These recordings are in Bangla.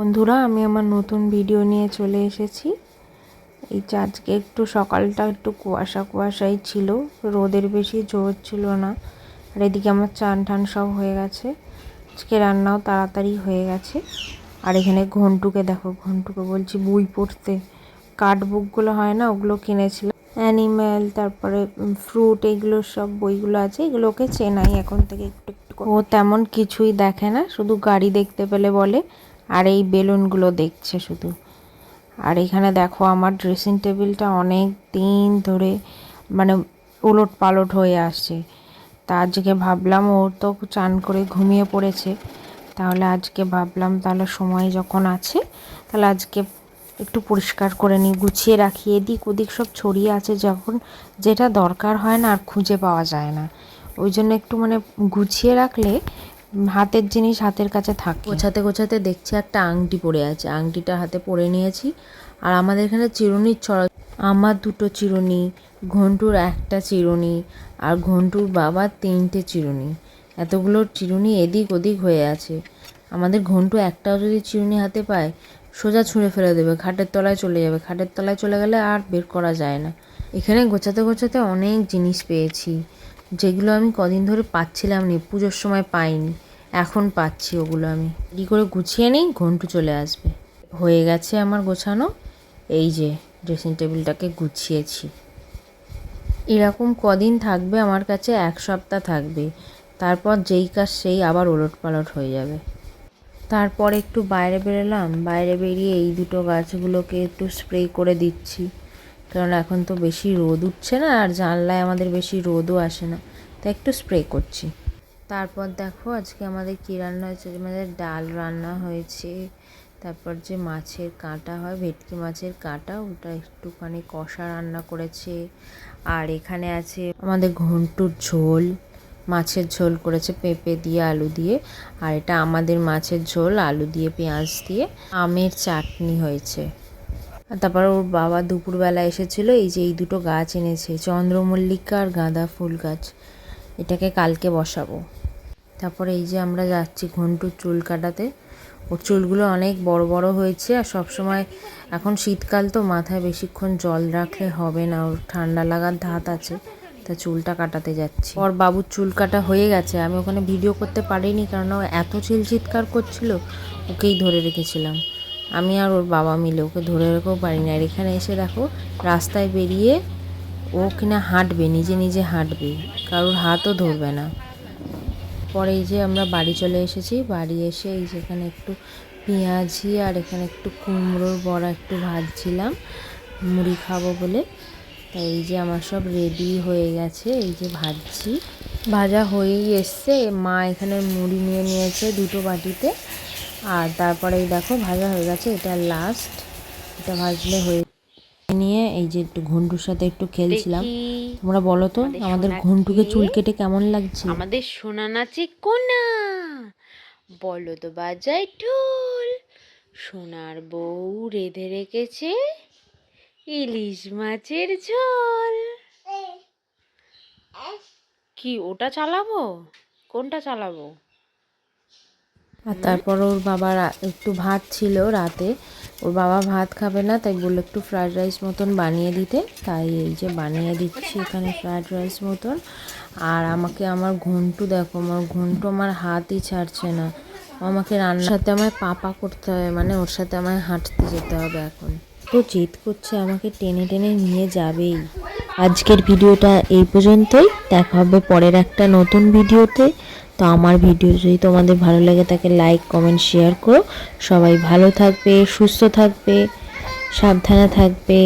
বন্ধুরা, আমি আমার নতুন ভিডিও নিয়ে চলে এসেছি। এই যে আজকে একটু সকালটা একটু কুয়াশা কুয়াশাই ছিল, রোদের বেশি জোর ছিল না। আর এদিকে আমার চান টান সব হয়ে গেছে, আজকে রান্নাও তাড়াতাড়ি হয়ে গেছে। আর এখানে ঘন্টুকে দেখো, ঘন্টুকে বলছি বই পড়তে, কার্ড বুকগুলো হয় না, ওগুলো কিনেছিলাম। অ্যানিম্যাল, তারপরে ফ্রুট, এইগুলো সব বইগুলো আছে, এগুলোকে চেনাই এখন থেকে একটু একটু। ও তেমন কিছুই দেখে না, শুধু গাড়ি দেখতে পেলে বলে, আর এই বেলুনগুলো দেখছে শুধু। আর এখানে দেখো আমার ড্রেসিং টেবিলটা অনেক দিন ধরে মানে উলট পালট হয়ে আসছে। তা আজকে ভাবলাম, ও তো চান করে ঘুমিয়ে পড়েছে, তাহলে আজকে ভাবলাম তাহলে সময় যখন আছে তাহলে আজকে একটু পরিষ্কার করে নিই, গুছিয়ে রাখি। এদিক ওদিক সব ছড়িয়ে আছে, যখন যেটা দরকার হয় না আর খুঁজে পাওয়া যায় না, ওই জন্য একটু মানে গুছিয়ে রাখলে হাতের জিনিস হাতের কাছে থাকে। গোছাতে গোছাতে দেখছি একটা আংটি পড়ে আছে, আংটিটা হাতে পরে নিয়েছি। আর আমাদের এখানে চিরুনির ছড়া, আমার 2টো চিরুনি, ঘন্টুর 1টা চিরুনি, আর ঘন্টুর বাবার 3টে চিরুনি। এতগুলো চিরুনি এদিক ওদিক হয়ে আছে। আমাদের ঘন্টু একটাও যদি চিরুনি হাতে পায়, সোজা ছুঁড়ে ফেলে দেবে, খাটের তলায় চলে যাবে। খাটের তলায় চলে গেলে আর বের করা যায় না। এখানে গোছাতে গোছাতে অনেক জিনিস পেয়েছি, যেগুলো আমি কদিন ধরে পাচ্ছিলাম না, পুজোর সময় পাইনি, এখন পাচ্ছি। ওগুলো আমি কি করে গুছিয়ে নিই, ঘন্টু চলে আসবে। হয়ে গেছে আমার গোছানো, এই যে ড্রেসিং টেবিলটাকে গুছিয়েছি। এরকম কদিন থাকবে আমার কাছে, 1 সপ্তাহ থাকবে, তারপর যেই কাজ সেই আবার ওলট পালট হয়ে যাবে। তারপর একটু বাইরে বেরোলাম, বাইরে বেরিয়ে এই 2টো গাছগুলোকে একটু স্প্রে করে দিচ্ছি, কারণ এখন তো বেশি রোদ উঠছে না, আর জানলায় আমাদের বেশি রোদও আসে না, তাই একটু স্প্রে করছি। তারপর দেখো আজকে আমাদের কী রান্না হয়েছে। আমাদের ডাল রান্না হয়েছে, তারপর যে মাছের কাঁটা হয়, ভেটকি মাছের কাঁটা, ওটা একটুখানি কষা রান্না করেছে। আর এখানে আছে আমাদের ঘন্টুর ঝোল, মাছের ঝোল করেছে পেঁপে দিয়ে আলু দিয়ে। আর এটা আমাদের মাছের ঝোল আলু দিয়ে পেঁয়াজ দিয়ে। আমের চাটনি হয়েছে। আর তারপর ওর বাবা দুপুরবেলা এসেছিলো, এই যে এই 2টো গাছ এনেছে, চন্দ্রমল্লিকা আর গাঁদা ফুল গাছ, এটাকে কালকে বসাবো। তারপরে এই যে আমরা যাচ্ছি ঘন্টুর চুল কাটাতে। ওর চুলগুলো অনেক বড় বড় হয়েছে, আর সবসময় এখন শীতকাল তো মাথায় বেশিক্ষণ জল রাখলে হবে না, ওর ঠান্ডা লাগার ধাত আছে, তা চুলটা কাটাতে যাচ্ছি। ওর বাবুর চুল কাটা হয়ে গেছে, আমি ওখানে ভিডিও করতে পারিনি, কারণ ও এত চিৎকার করছিল, ওকেই ধরে রেখেছিলাম। আমি আর ওর বাবা মিলে ওকে ধরে রেখেও পারিনি। আর এখানে এসে দেখো রাস্তায় বেরিয়ে ও কিনা হাঁটবে, নিজে নিজে হাঁটবে, কারোর হাতও ধরবে না। পরে এই যে আমরা বাড়ি চলে এসেছি, বাড়ি এসে এই যেখানে একটু পেঁয়াজি আর এখানে একটু কুমড়োর বড়া একটু ভাজছিলাম মুড়ি খাবো বলে। তাই এই যে আমার সব রেডি হয়ে গেছে, এই যে ভাজছি, ভাজা হয়েই এসছে। মা এখানে মুড়ি নিয়ে নিয়েছে 2টো বাটিতে। আর তারপরে এই দেখো ভাজা হয়ে গেছে, এটা লাস্ট, এটা ভাজলে হয়ে নিয়ে এই যে একটু ঘন্টুর সাথে একটু খেলছিলাম। তোমরা বলো তো আমাদের ঘন্টুকে চুল কেটে কেমন লাগছে? আমাদের সোনা নাচে কোনা, বলো তো বাজায় ঢোল, সোনার বউ রেঁধে রেখেছে ইলিশ মাছের ঝোল। কি ওটা চালাবো? কোনটা চালাবো? আর তারপর ওর বাবার একটু ভাত ছিল রাতে, ওর বাবা ভাত খাবে না, তাই বললো একটু ফ্রায়েড রাইস মতন বানিয়ে দিতে, তাই এই যে বানিয়ে দিচ্ছি এখানে ফ্রায়েড রাইস মতন। আর আমাকে আমার ঘন্টু দেখো, আমার ঘন্টু আমার হাতই ছাড়ছে না, আমাকে রান্নার সাথে আমায় পাপা করতে হবে, মানে ওর সাথে আমায় হাঁটতে যেতে হবে। এখন তো জেদ করছে, আমাকে টেনে টেনে নিয়ে যাবেই। আজকের ভিডিওটা এই পর্যন্তই, দেখা হবে পরের একটা নতুন ভিডিওতে। তো আমার ভিডিও যদি তোমাদের ভালো লাগে তাকে লাইক কমেন্ট শেয়ার করো। সবাই ভালো থাকবে, সুস্থ থাকবে, সাবধানে থাকবে।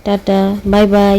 Tata, bye bye.